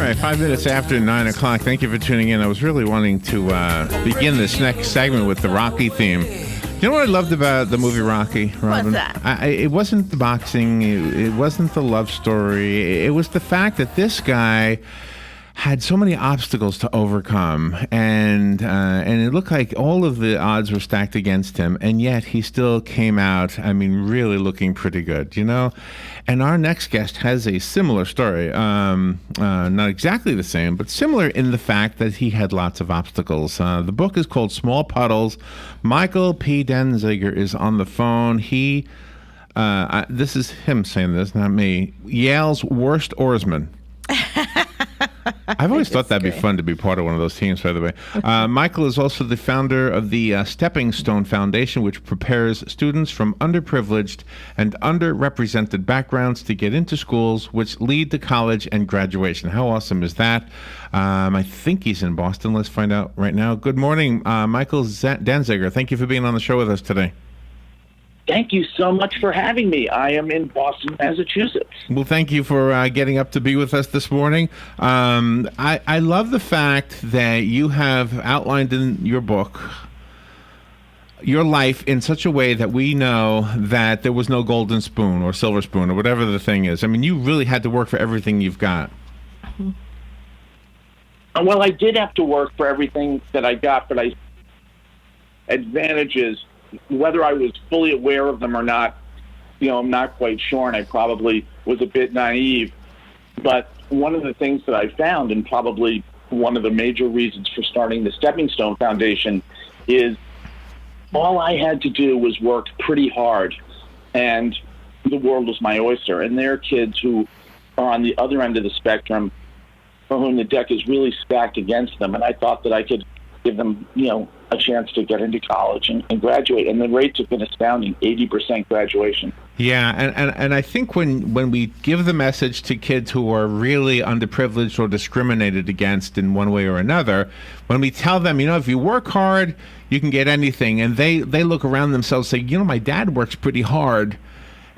right, 5 minutes after 9 o'clock. Thank you for tuning in. I was really wanting to begin this next segment with the Rocky theme. You know what I loved about the movie Rocky, Robin? What's that? It wasn't the boxing. It wasn't the love story. It was the fact that this guy had so many obstacles to overcome, and it looked like all of the odds were stacked against him, and yet he still came out, I mean, really looking pretty good, you know? And our next guest has a similar story, not exactly the same, but similar in the fact that he had lots of obstacles. The book is called Small Puddles. Michael P. Danziger is on the phone. This is him saying this, not me, Yale's worst oarsman. I've always thought that'd be fun to be part of one of those teams, by the way. Michael is also the founder of the Stepping Stone Foundation, which prepares students from underprivileged and underrepresented backgrounds to get into schools which lead to college and graduation. How awesome is that? I think he's in Boston. Let's find out right now. Good morning, Michael Danziger. Thank you for being on the show with us today. Thank you so much for having me. I am in Boston, Massachusetts. Well, thank you for getting up to be with us this morning. I love the fact that you have outlined in your book your life in such a way that we know that there was no golden spoon or silver spoon or whatever the thing is. I mean, you really had to work for everything you've got. Well, I did have to work for everything that I got, but advantages, whether I was fully aware of them or not, I'm not quite sure, and I probably was a bit naive. But one of the things that I found, and probably one of the major reasons for starting the Stepping Stone Foundation, is all I had to do was work pretty hard, and the world was my oyster. And there are kids who are on the other end of the spectrum for whom the deck is really stacked against them, and I thought that I could give them, a chance to get into college and graduate. And the rates have been astounding, 80% graduation. Yeah, and I think when we give the message to kids who are really underprivileged or discriminated against in one way or another, when we tell them, if you work hard, you can get anything, and they look around themselves and say, my dad works pretty hard,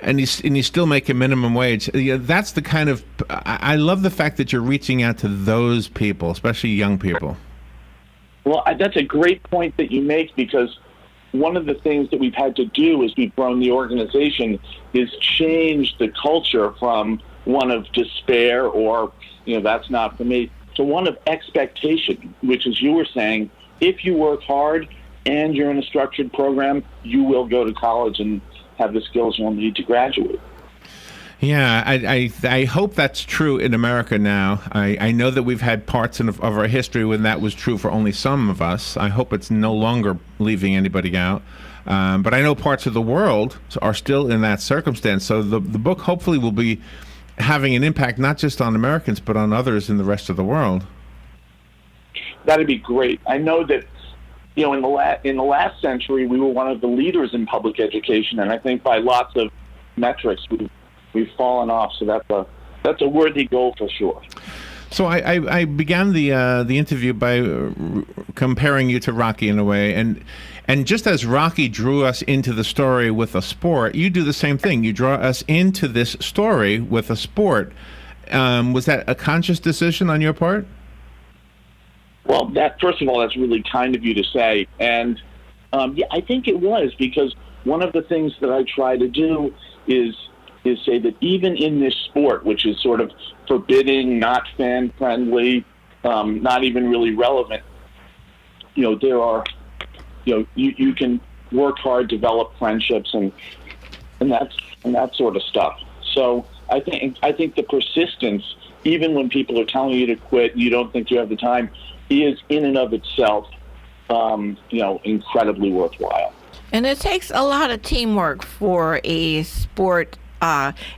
and he's still making minimum wage. That's the kind of, I love the fact that you're reaching out to those people, especially young people. Well, that's a great point that you make, because one of the things that we've had to do as we've grown the organization is change the culture from one of despair or, that's not for me, to one of expectation, which, as you were saying, if you work hard and you're in a structured program, you will go to college and have the skills you'll need to graduate. Yeah, I hope that's true in America now. I know that we've had parts of our history when that was true for only some of us. I hope it's no longer leaving anybody out. But I know parts of the world are still in that circumstance. So the book hopefully will be having an impact not just on Americans, but on others in the rest of the world. That'd be great. I know that, in the last century, we were one of the leaders in public education, and I think by lots of metrics, we've fallen off, so that's a worthy goal for sure. So I began the interview by comparing you to Rocky in a way, and just as Rocky drew us into the story with a sport, you do the same thing. You draw us into this story with a sport. Was that a conscious decision on your part? Well, first of all, that's really kind of you to say, and I think it was, because one of the things that I try to do is say that even in this sport, which is sort of forbidding, not fan-friendly, not even really relevant, there are, you can work hard, develop friendships, and that sort of stuff. So I think the persistence, even when people are telling you to quit and you don't think you have the time, is in and of itself, incredibly worthwhile. And it takes a lot of teamwork for a sport,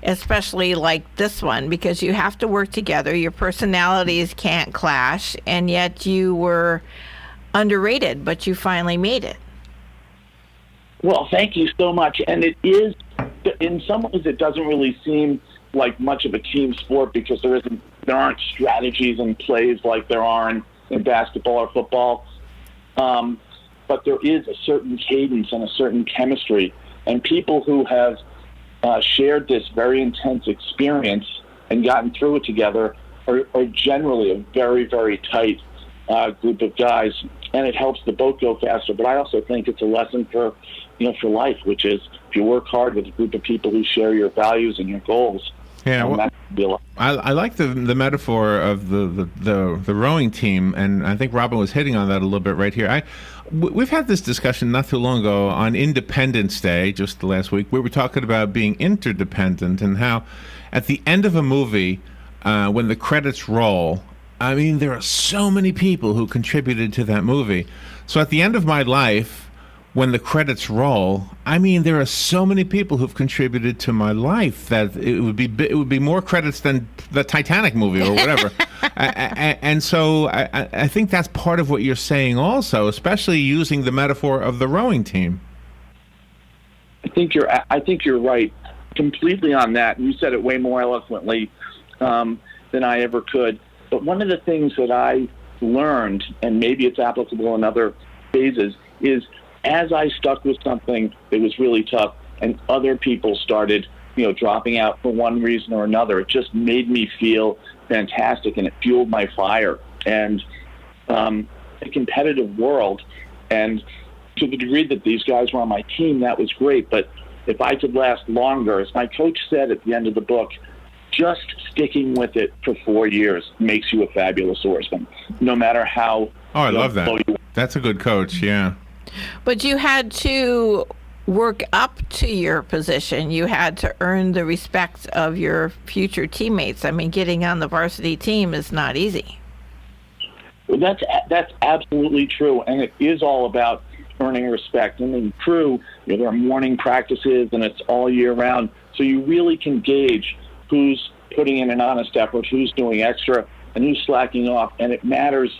especially like this one, because you have to work together. Your personalities can't clash, and yet you were underrated, but you finally made it. Well, thank you so much. And it is, in some ways, it doesn't really seem like much of a team sport, because there aren't strategies and plays like there are in basketball or football. But there is a certain cadence and a certain chemistry, and people who have shared this very intense experience and gotten through it together are generally a very, very tight group of guys, and it helps the boat go faster. But I also think it's a lesson for life, which is if you work hard with a group of people who share your values and your goals. Yeah, well, I like the metaphor of the rowing team, and I think Robin was hitting on that a little bit right here. We've had this discussion not too long ago on Independence Day, just the last week. We were talking about being interdependent and how at the end of a movie, when the credits roll, I mean, there are so many people who contributed to that movie. So at the end of my life, when the credits roll, I mean, there are so many people who've contributed to my life that it would be more credits than the Titanic movie or whatever. And so I think that's part of what you're saying also, especially using the metaphor of the rowing team. I think you're right completely on that. You said it way more eloquently than I ever could. But one of the things that I learned, and maybe it's applicable in other phases, is as I stuck with something that was really tough and other people started, dropping out for one reason or another, it just made me feel fantastic, and it fueled my fire. And a competitive world, and to the degree that these guys were on my team, that was great. But if I could last longer, as my coach said at the end of the book, just sticking with it for 4 years makes you a fabulous oarsman, no matter how. Oh, I love that. That's a good coach, yeah. But you had to work up to your position. You had to earn the respect of your future teammates. I mean, getting on the varsity team is not easy. Well, that's absolutely true, and it is all about earning respect. And in crew, there are morning practices, and it's all year round, so you really can gauge who's putting in an honest effort, who's doing extra, and who's slacking off, and it matters.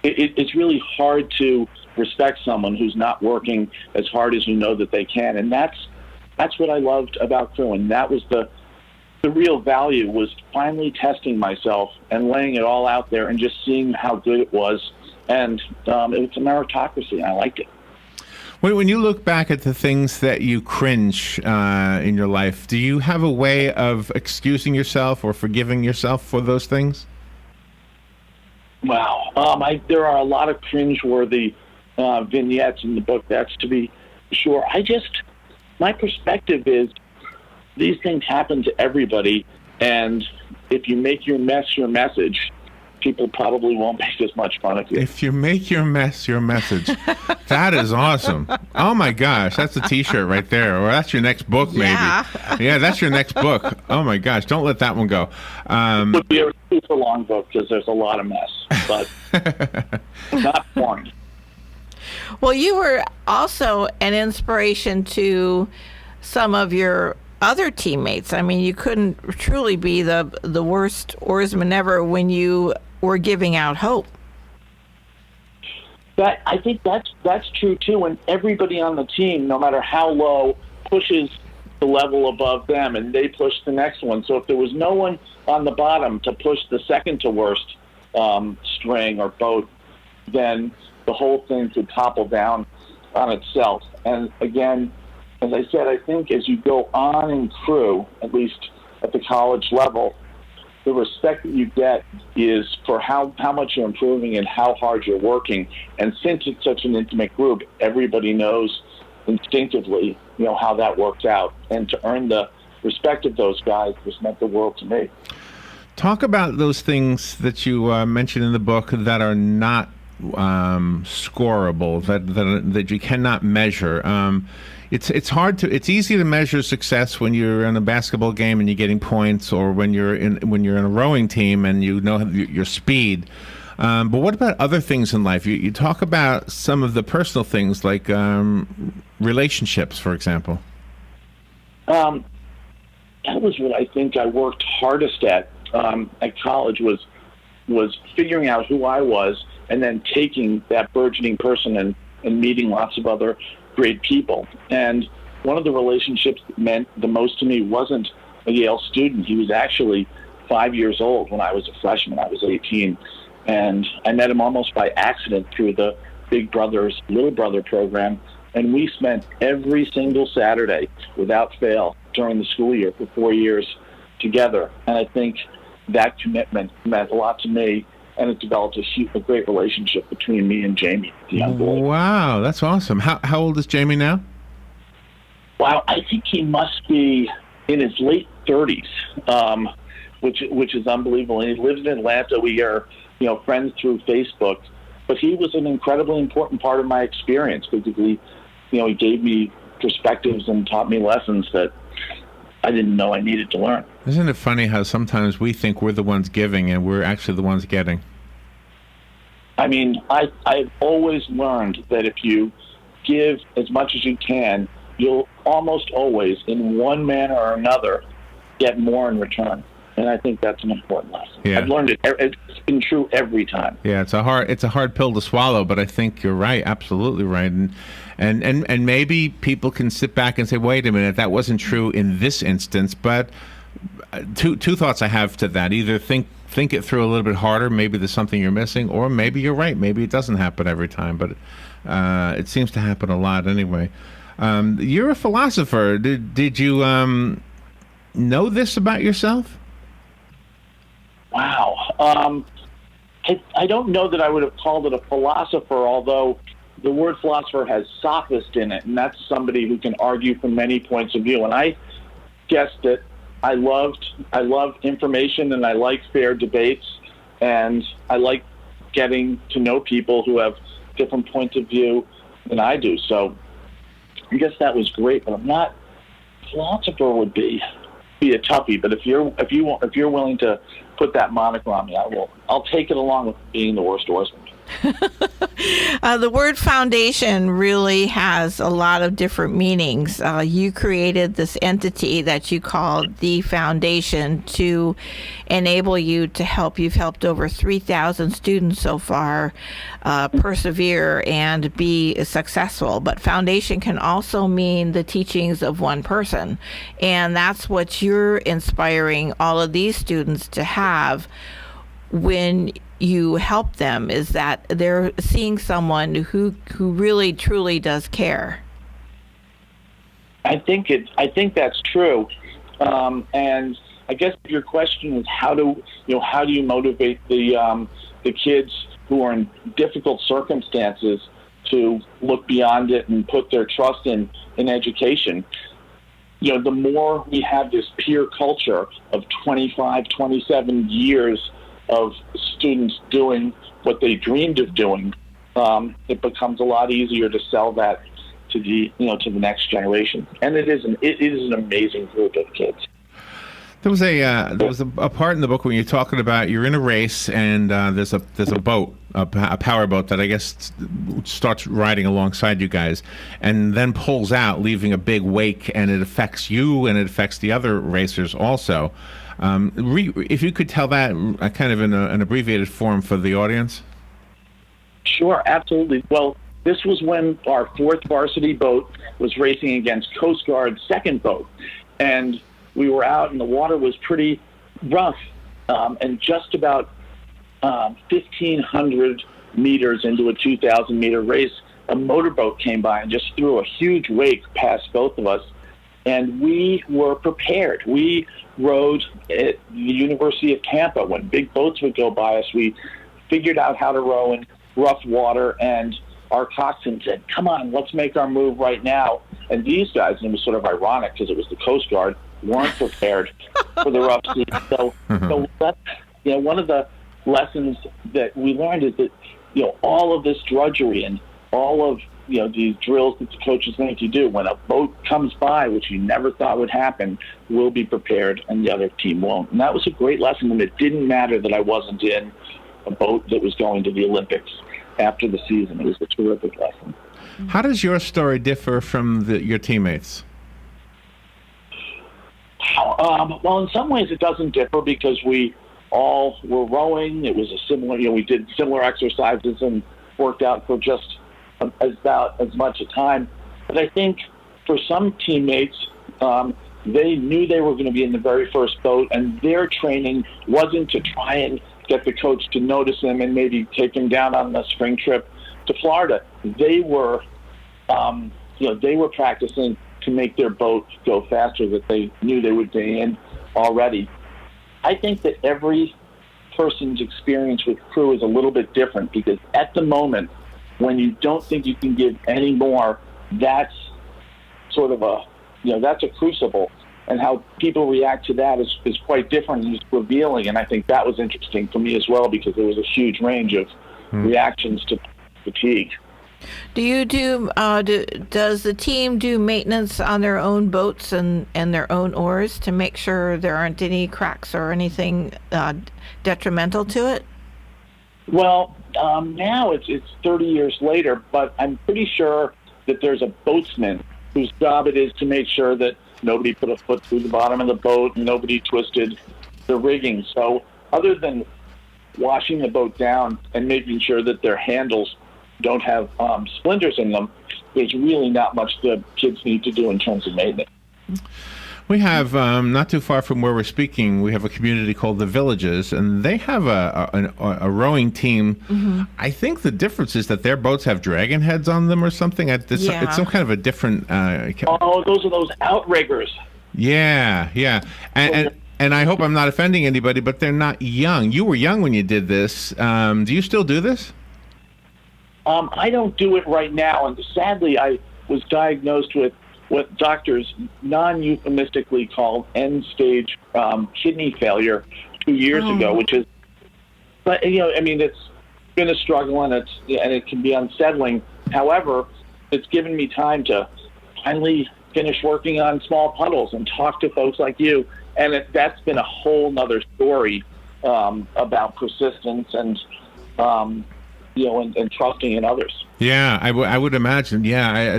It's really hard to respect someone who's not working as hard as you know that they can, and that's what I loved about crew, and that was the real value, was finally testing myself and laying it all out there and just seeing how good it was, and it was a meritocracy, and I liked it. When you look back at the things that you cringe in your life, do you have a way of excusing yourself or forgiving yourself for those things? Wow. There are a lot of cringeworthy vignettes in the book, that's to be sure. My perspective is these things happen to everybody, and if you make your mess your message, people probably won't make as much fun of you. If you make your mess your message. That is awesome. Oh my gosh, that's a t-shirt right there. Or that's your next book, maybe. Yeah, that's your next book. Oh my gosh, don't let that one go. It would be a super long book because there's a lot of mess, but not fun. Well, you were also an inspiration to some of your other teammates. I mean, you couldn't truly be the worst oarsman ever when you were giving out hope. I think that's true too, and everybody on the team, no matter how low, pushes the level above them, and they push the next one. So if there was no one on the bottom to push the second to worst string or boat, then the whole thing could topple down on itself. And again, as I said, I think as you go on in crew, at least at the college level, the respect that you get is for how much you're improving and how hard you're working. And since it's such an intimate group, everybody knows instinctively, how that works out. And to earn the respect of those guys has meant the world to me. Talk about those things that you mentioned in the book that are not scoreable, that you cannot measure. It's easy to measure success when you're in a basketball game and you're getting points, or when you're in a rowing team and you know your speed. But what about other things in life? You talk about some of the personal things, like relationships, for example. That was what I think I worked hardest at college, was figuring out who I was, and then taking that burgeoning person and meeting lots of other great people. And one of the relationships that meant the most to me wasn't a Yale student. He was actually 5 years old when I was a freshman. I was 18. And I met him almost by accident through the Big Brother's Little Brother program. And we spent every single Saturday, without fail, during the school year for 4 years together. And I think that commitment meant a lot to me, and it developed a great relationship between me and Jamie, the young boy. Wow, that's awesome. How old is Jamie now? Wow, I think he must be in his late 30s, which is unbelievable. And he lives in Atlanta. We are, friends through Facebook. But he was an incredibly important part of my experience because he gave me perspectives and taught me lessons that I didn't know I needed to learn. Isn't it funny how sometimes we think we're the ones giving and we're actually the ones getting? I mean, I've always learned that if you give as much as you can, you'll almost always, in one manner or another, get more in return. And I think that's an important lesson. Yeah. I've learned it. It's been true every time. Yeah, it's a hard pill to swallow, but I think you're right, absolutely right. And maybe people can sit back and say, wait a minute, that wasn't true in this instance. But two thoughts I have to that. Either think it through a little bit harder, maybe there's something you're missing, or maybe you're right, maybe it doesn't happen every time, but it seems to happen a lot anyway. You're a philosopher. Did you know this about yourself? Wow. I don't know that I would have called it a philosopher, although the word philosopher has sophist in it, and that's somebody who can argue from many points of view. And I guess that I love information, and I like fair debates, and I like getting to know people who have different points of view than I do. So I guess that was great, but I'm not. Philosopher would be a toughie, but if you're willing to put that moniker on me, I'll take it along with being the worst oarsman. The word foundation really has a lot of different meanings. You created this entity that you called the foundation to enable you to help. You've helped over 3,000 students so far persevere and be successful. But foundation can also mean the teachings of one person. And that's what you're inspiring all of these students to have when you help them, is that they're seeing someone who really truly does care. I think that's true, and I guess your question is how do you motivate the kids who are in difficult circumstances to look beyond it and put their trust in education. The more we have this peer culture of 25, 27 years of students doing what they dreamed of doing, it becomes a lot easier to sell that to the next generation. And it is an amazing group of kids. There was a part in the book when you're talking about you're in a race and there's a boat, a power boat that I guess starts riding alongside you guys, and then pulls out, leaving a big wake, and it affects you and it affects the other racers also. If you could tell that kind of in an abbreviated form for the audience. Sure, absolutely. Well, this was when our fourth varsity boat was racing against Coast Guard's second boat, and we were out and the water was pretty rough, and just about 1,500 meters into a 2,000-meter race, a motorboat came by and just threw a huge wake past both of us, and we were prepared. We rode at the University of Tampa. When big boats would go by us, we figured out how to row in rough water, and our coxswain said, "Come on, let's make our move right now." And these guys, and it was sort of ironic because it was the Coast Guard, weren't prepared for the rough sea. So that's, one of the lessons that we learned is that, all of this drudgery and all of, these drills that the coaches make you do, when a boat comes by, which you never thought would happen, we'll be prepared and the other team won't. And that was a great lesson, and it didn't matter that I wasn't in a boat that was going to the Olympics after the season. It was a terrific lesson. How does your story differ from your teammates? Well, in some ways it doesn't differ because we all were rowing. It was a similar, we did similar exercises and worked out for just about as much a time. But I think for some teammates, they knew they were going to be in the very first boat, and their training wasn't to try and get the coach to notice them and maybe take him down on the spring trip to Florida. They were, they were practicing to make their boat go faster that they knew they would be in already. I think that every person's experience with crew is a little bit different, because at the moment when you don't think you can give any more, that's sort of that's a crucible, and how people react to that is quite different and is revealing. And I think that was interesting for me as well, because there was a huge range of reactions to fatigue. Does the team do maintenance on their own boats and their own oars to make sure there aren't any cracks or anything detrimental to it? Well, now it's 30 years later, but I'm pretty sure that there's a boatsman whose job it is to make sure that nobody put a foot through the bottom of the boat and nobody twisted the rigging. So other than washing the boat down and making sure that their handles don't have splinters in them, there's really not much the kids need to do in terms of maintenance. We have, not too far from where we're speaking, we have a community called The Villages, and they have a rowing team. Mm-hmm. I think the difference is that their boats have dragon heads on them or something. It's some kind of a different... those are those outriggers. Yeah. And I hope I'm not offending anybody, but they're not young. You were young when you did this. Do you still do this? I don't do it right now, and sadly I was diagnosed with what doctors non-euphemistically call end-stage kidney failure 2 years ago, which is, but it's been a struggle, and it can be unsettling. However, it's given me time to finally finish working on Small Puddles and talk to folks like you, and that's been a whole nother story about persistence and and trusting in others. Yeah, I would imagine. Yeah,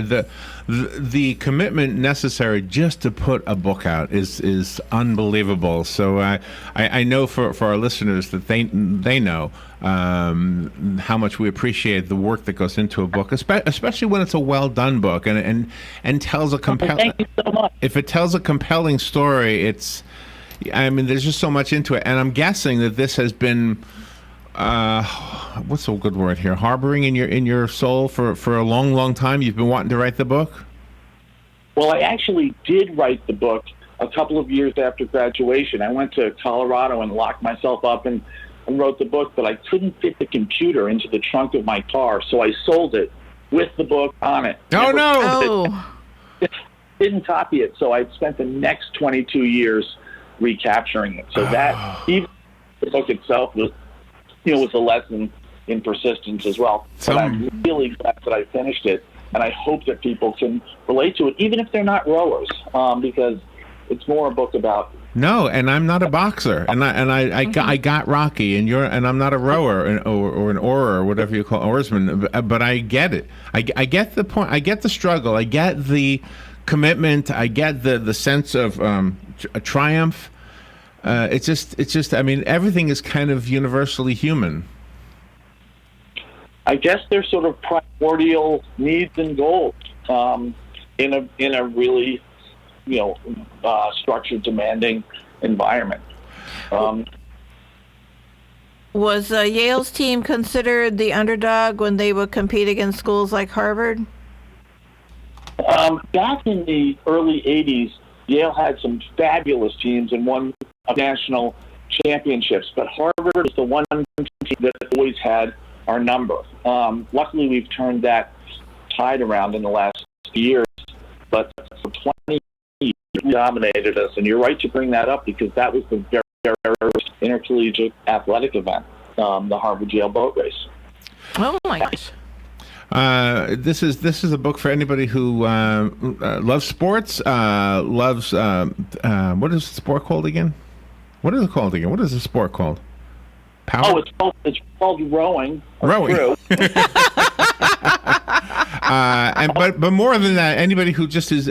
the commitment necessary just to put a book out is unbelievable. So I know for our listeners that they know how much we appreciate the work that goes into a book, especially when it's a well done book and tells a compelling. Thank you so much. If it tells a compelling story, there's just so much into it, and I'm guessing that this has been. What's a good word here? Harboring in your soul for a long time. You've been wanting to write the book? Well, I actually did write the book a couple of years after graduation. I went to Colorado and locked myself up and wrote the book, but I couldn't fit the computer into the trunk of my car, so I sold it with the book on it. Didn't copy it, so I spent the next 22 years recapturing it. So that, even the book itself was a lesson in persistence as well. But I'm really glad that I finished it, and I hope that people can relate to it, even if they're not rowers, because it's more a book about. No, and I'm not a boxer, and I got Rocky, and I'm not a rower or an oarer or whatever you call oarsman, but I get it. I get the point. I get the struggle. I get the commitment. I get the sense of a triumph. It's just. Everything is kind of universally human. I guess they're sort of primordial needs and goals in a really, structured, demanding environment. Was Yale's team considered the underdog when they would compete against schools like Harvard? Back in the early '80s, Yale had some fabulous teams and won national championships, but Harvard was the one team that always had our number. Luckily, we've turned that tide around in the last years, but for 20 years, it dominated us. And you're right to bring that up, because that was the very, very first intercollegiate athletic event, the Harvard-Yale boat race. Oh my gosh. This is a book for anybody who loves sports, loves what is the sport called again? What is it called again? What is the sport called? Power? Oh, it's called rowing. Rowing. But more than that, anybody who just is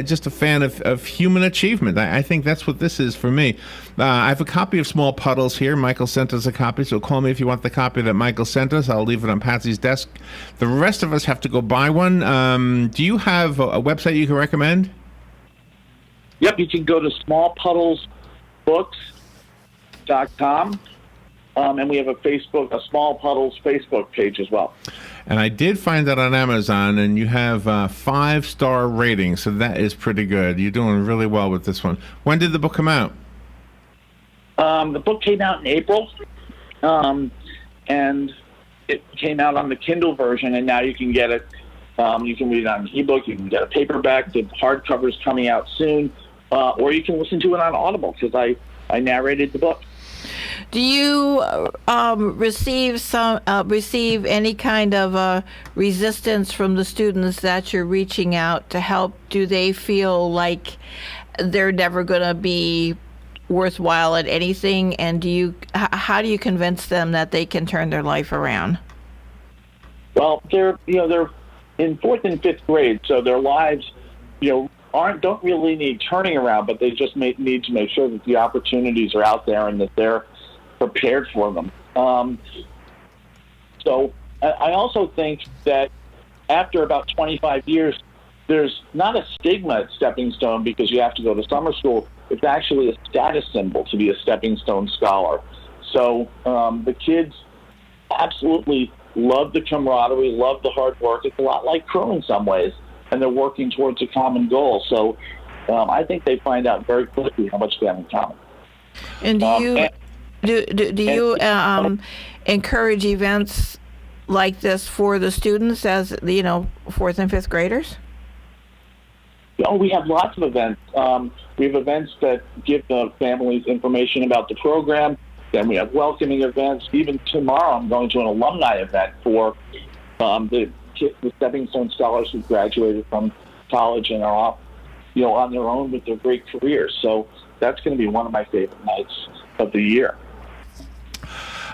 just a fan of human achievement. I think that's what this is for me. I have a copy of Small Puddles here. Michael sent us a copy, so call me if you want the copy that Michael sent us. I'll leave it on Patsy's desk. The rest of us have to go buy one. Do you have a website you can recommend? Yep, you can go to smallpuddlesbooks.com. And we have a Small Puddles Facebook page as well. And I did find that on Amazon, and you have 5-star ratings, so that is pretty good. You're doing really well with this one. When did the book come out? The book came out in April, and it came out on the Kindle version, and now you can get it. You can read it on ebook. You can get a paperback. The hardcover is coming out soon, or you can listen to it on Audible because I narrated the book. Do you receive any kind of resistance from the students that you're reaching out to help? Do they feel like they're never going to be worthwhile at anything? And how do you convince them that they can turn their life around? Well, they're in 4th and 5th grade, so their lives, don't really need turning around, but they just need to make sure that the opportunities are out there and that they're prepared for them. So I also think that after about 25 years, there's not a stigma at Stepping Stone because you have to go to summer school. It's actually a status symbol to be a Stepping Stone scholar. So the kids absolutely love the camaraderie, love the hard work. It's a lot like crew in some ways, and they're working towards a common goal. So I think they find out very quickly how much they have in common. And do you encourage events like this for the students as 4th and 5th graders? Oh, we have lots of events. We have events that give the families information about the program. Then we have welcoming events. Even tomorrow, I'm going to an alumni event for the Stepping Stone scholars who graduated from college and are off, on their own with their great careers. So that's going to be one of my favorite nights of the year.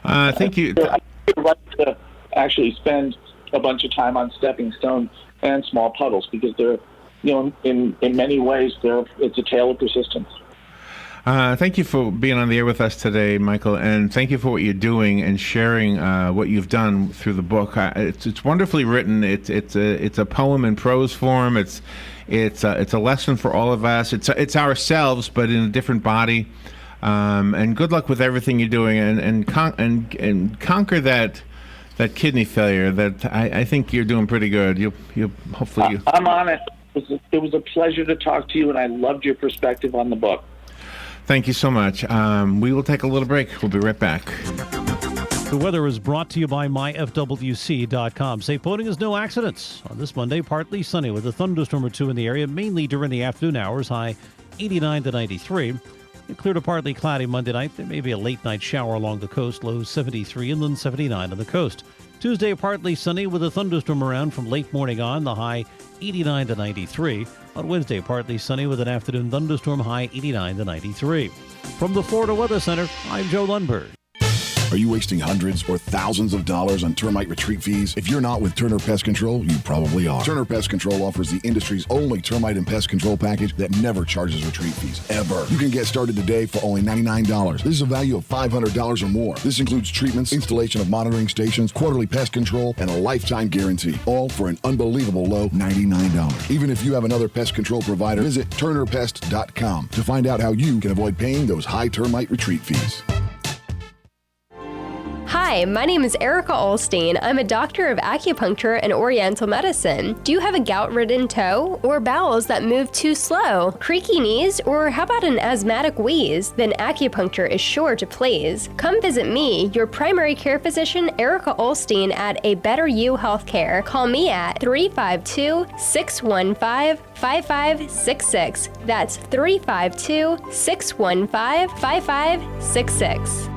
Thank you. I would like to actually spend a bunch of time on Stepping Stone and Small Puddles because they're, in many ways, it's a tale of persistence. Thank you for being on the air with us today, Michael, and thank you for what you're doing and sharing what you've done through the book. It's wonderfully written. It's a poem in prose form. It's a lesson for all of us. It's ourselves, but in a different body. And good luck with everything you're doing, and conquer that kidney failure. That I think you're doing pretty good. You hopefully. I'm on it. It was a pleasure to talk to you, and I loved your perspective on the book. Thank you so much. We will take a little break. We'll be right back. The weather is brought to you by myfwc.com. Safe boating is no accidents. On this Monday, partly sunny with a thunderstorm or two in the area, mainly during the afternoon hours, high 89 to 93. Clear to partly cloudy Monday night. There may be a late night shower along the coast, low 73, inland 79 on the coast. Tuesday, partly sunny with a thunderstorm around from late morning on, the high 89 to 93. On Wednesday, partly sunny with an afternoon thunderstorm, high 89 to 93. From the Florida Weather Center, I'm Joe Lundberg. Are you wasting hundreds or thousands of dollars on termite retreat fees? If you're not with Turner Pest Control, you probably are. Turner Pest Control offers the industry's only termite and pest control package that never charges retreat fees, ever. You can get started today for only $99. This is a value of $500 or more. This includes treatments, installation of monitoring stations, quarterly pest control, and a lifetime guarantee, all for an unbelievable low $99. Even if you have another pest control provider, visit turnerpest.com to find out how you can avoid paying those high termite retreat fees. Hi, my name is Erica Olstein. I'm a doctor of acupuncture and oriental medicine. Do you have a gout-ridden toe or bowels that move too slow, creaky knees, or how about an asthmatic wheeze? Then acupuncture is sure to please. Come visit me, your primary care physician, Erica Olstein at A Better You Healthcare. Call me at 352-615-5566. That's 352-615-5566.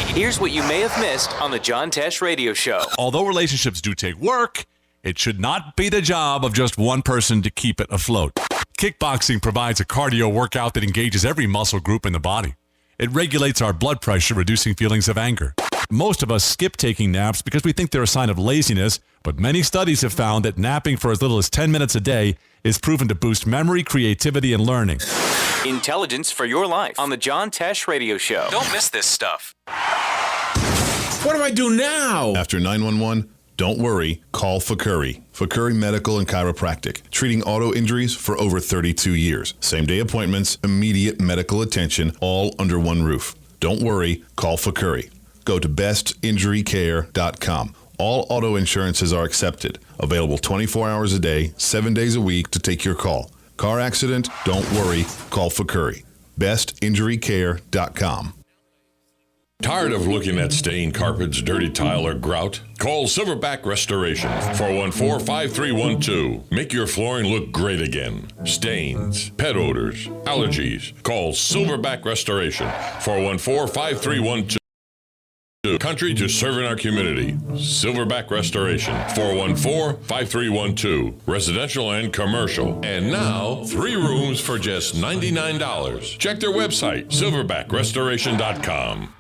Here's what you may have missed on the John Tesh Radio Show. Although relationships do take work, it should not be the job of just one person to keep it afloat. Kickboxing provides a cardio workout that engages every muscle group in the body. It regulates our blood pressure, reducing feelings of anger. Most of us skip taking naps because we think they're a sign of laziness, but many studies have found that napping for as little as 10 minutes a day is proven to boost memory, creativity, and learning. Intelligence for your life on the John Tesh Radio Show. Don't miss this stuff. What do I do now? After 911, don't worry, call Fakuri. Fakuri Medical and Chiropractic, treating auto injuries for over 32 years. Same-day appointments, immediate medical attention, all under one roof. Don't worry, call Fakuri. Go to bestinjurycare.com. All auto insurances are accepted. Available 24 hours a day, 7 days a week to take your call. Car accident? Don't worry, call Fakuri. bestinjurycare.com. Tired of looking at stained carpets, dirty tile, or grout? Call Silverback Restoration, 414-5312. Make your flooring look great again. Stains, pet odors, allergies. Call Silverback Restoration, 414-5312. Country to serve in our community. Silverback Restoration, 414-5312. Residential and commercial. And now, 3 rooms for just $99. Check their website, silverbackrestoration.com.